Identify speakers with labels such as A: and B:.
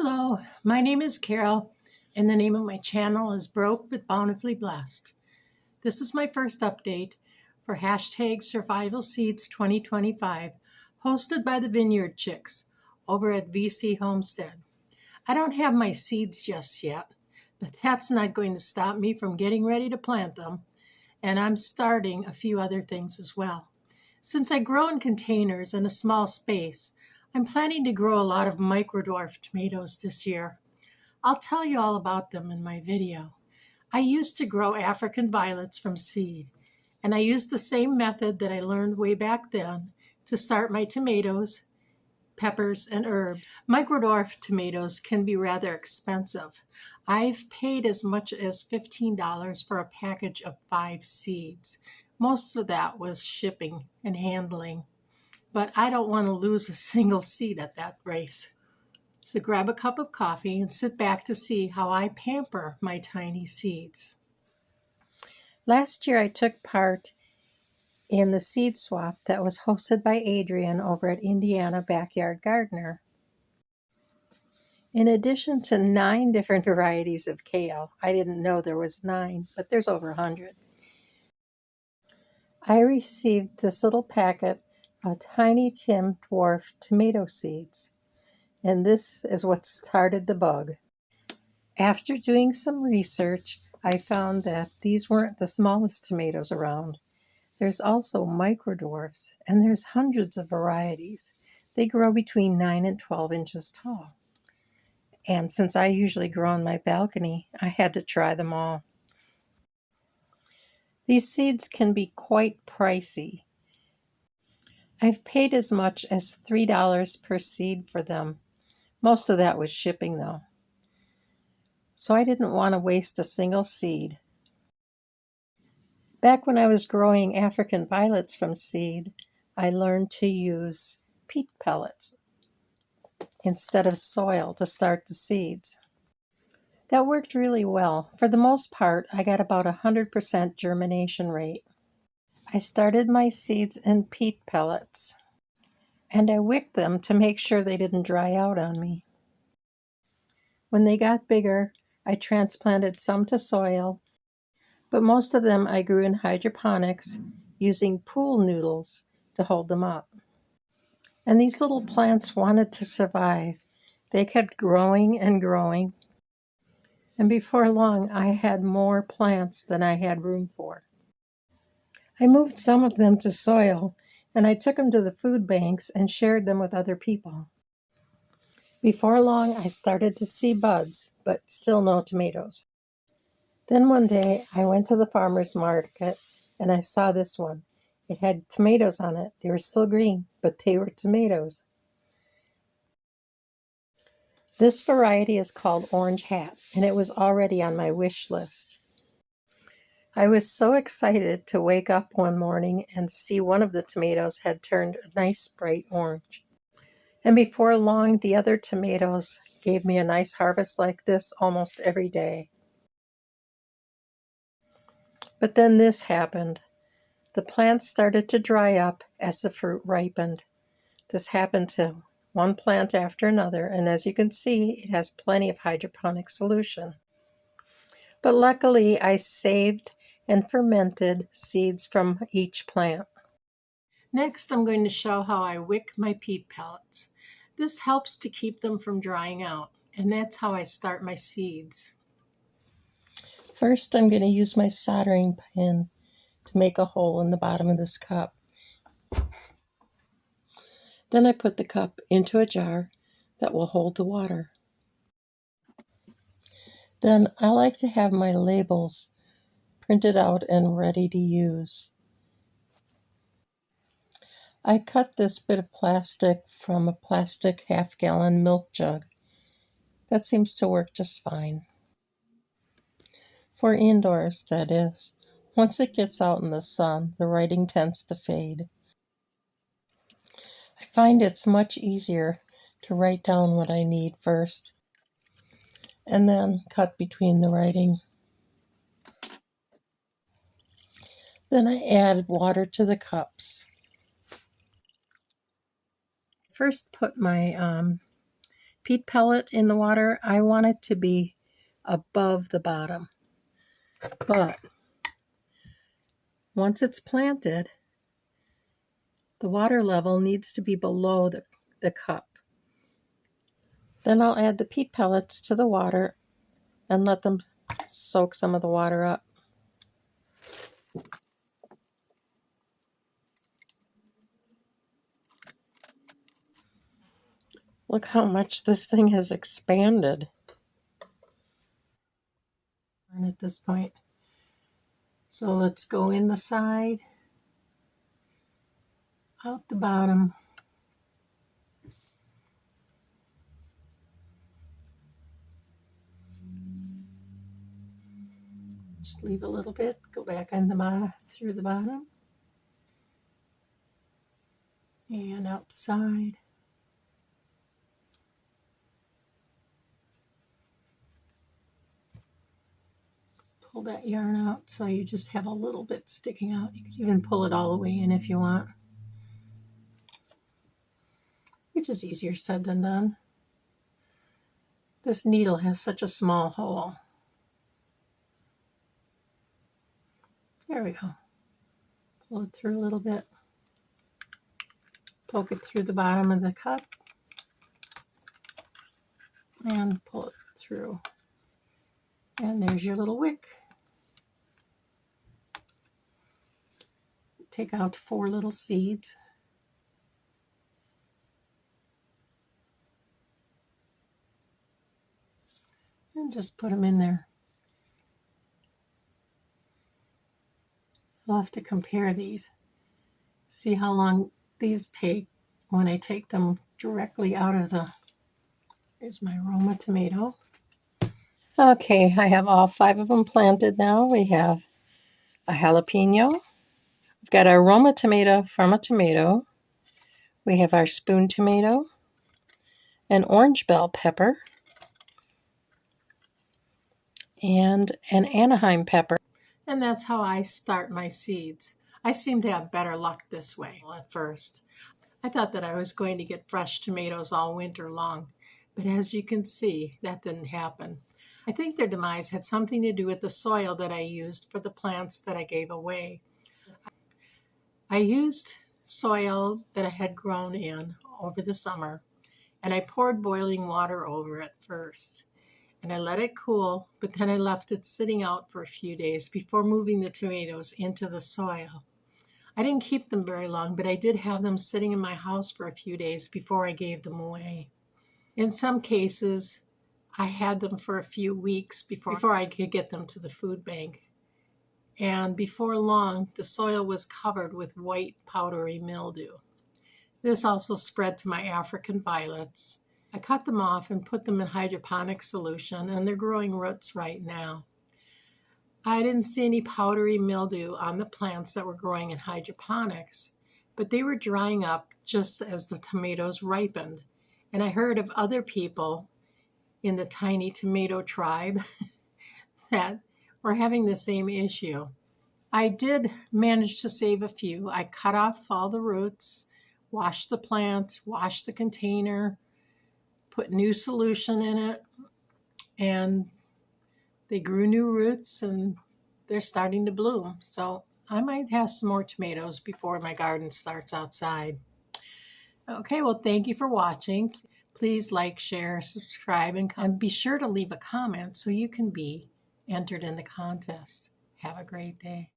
A: Hello, my name is Carol, and the name of my channel is Broke but Bountifully Blessed. This is my first update for hashtag Survival Seeds 2025, hosted by the Vineyard Chicks over at VC Homestead. I don't have my seeds just yet, but that's not going to stop me from getting ready to plant them, and I'm starting a few other things as well. Since I grow in containers in a small space, I'm planning to grow a lot of microdwarf tomatoes this year. I'll tell you all about them in my video. I used to grow African violets from seed, and I used the same method that I learned way back then to start my tomatoes, peppers, and herbs. Microdwarf tomatoes can be rather expensive. I've paid as much as $15 for a package of 5 seeds. Most of that was shipping and handling, but I don't want to lose a single seed at that race. So grab a cup of coffee and sit back to see how I pamper my tiny seeds. Last year I took part in the seed swap that was hosted by Adrian over at Indiana Backyard Gardener. In addition to 9 different varieties of kale, I didn't know there was 9, but there's over 100. I received this little packet of tiny Tim dwarf tomato seeds, and this is what started the bug. After doing some research, I found that these weren't the smallest tomatoes around. There's also microdwarfs, and there's hundreds of varieties. They grow between 9 and 12 inches tall. And since I usually grow on my balcony, I had to try them all. These seeds can be quite pricey. I've paid as much as $3 per seed for them. Most of that was shipping though. So I didn't want to waste a single seed. Back when I was growing African violets from seed, I learned to use peat pellets instead of soil to start the seeds. That worked really well. For the most part, I got about 100% germination rate. I started my seeds in peat pellets, and I wicked them to make sure they didn't dry out on me. When they got bigger, I transplanted some to soil, but most of them I grew in hydroponics using pool noodles to hold them up. And these little plants wanted to survive. They kept growing and growing, and before long I had more plants than I had room for. I moved some of them to soil, and I took them to the food banks and shared them with other people. Before long, I started to see buds, but still no tomatoes. Then one day, I went to the farmer's market, and I saw this one. It had tomatoes on it. They were still green, but they were tomatoes. This variety is called Orange Hat, and it was already on my wish list. I was so excited to wake up one morning and see one of the tomatoes had turned a nice bright orange. And before long, the other tomatoes gave me a nice harvest like this almost every day. But then this happened. The plants started to dry up as the fruit ripened. This happened to one plant after another, and as you can see, it has plenty of hydroponic solution. But luckily, I saved and fermented seeds from each plant. Next, I'm going to show how I wick my peat pellets. This helps to keep them from drying out, and that's how I start my seeds. First, I'm going to use my soldering pin to make a hole in the bottom of this cup. Then I put the cup into a jar that will hold the water. Then I like to have my labels printed out and ready to use. I cut this bit of plastic from a plastic half-gallon milk jug. That seems to work just fine. For indoors, that is. Once it gets out in the sun, the writing tends to fade. I find it's much easier to write down what I need first, and then cut between the writing. Then I add water to the cups. First put my peat pellet in the water, I want it to be above the bottom. But once it's planted, the water level needs to be below the cup. Then I'll add the peat pellets to the water and let them soak some of the water up. Look how much this thing has expanded at this point. So let's go in the side, out the bottom. Just leave a little bit, go back on the bottom, through the bottom, and out the side. Pull that yarn out so you just have a little bit sticking out. You could even pull it all the way in if you want, which is easier said than done. This needle has such a small hole. There we go. Pull it through a little bit. Poke it through the bottom of the cup and pull it through. And there's your little wick. Take out 4 little seeds. And just put them in there. I'll have to compare these. See how long these take when I take them directly out of the... Here's my Roma tomato. Okay, I have all 5 of them planted now. We have a jalapeno. We've got our Roma tomato from a tomato. We have our spoon tomato, an orange bell pepper, and an Anaheim pepper. And that's how I start my seeds. I seem to have better luck this way at first. I thought that I was going to get fresh tomatoes all winter long, but as you can see, that didn't happen. I think their demise had something to do with the soil that I used for the plants that I gave away. I used soil that I had grown in over the summer, and I poured boiling water over it first. And I let it cool, but then I left it sitting out for a few days before moving the tomatoes into the soil. I didn't keep them very long, but I did have them sitting in my house for a few days before I gave them away. In some cases, I had them for a few weeks before I could get them to the food bank. And before long, the soil was covered with white powdery mildew. This also spread to my African violets. I cut them off and put them in hydroponic solution, and they're growing roots right now. I didn't see any powdery mildew on the plants that were growing in hydroponics, but they were drying up just as the tomatoes ripened. And I heard of other people in the tiny tomato tribe that were having the same issue. I did manage to save a few. I cut off all the roots, washed the plant, washed the container, put new solution in it, and they grew new roots and they're starting to bloom. So I might have some more tomatoes before my garden starts outside. Okay, well, thank you for watching. Please like, share, subscribe, and be sure to leave a comment so you can be entered in the contest. Have a great day.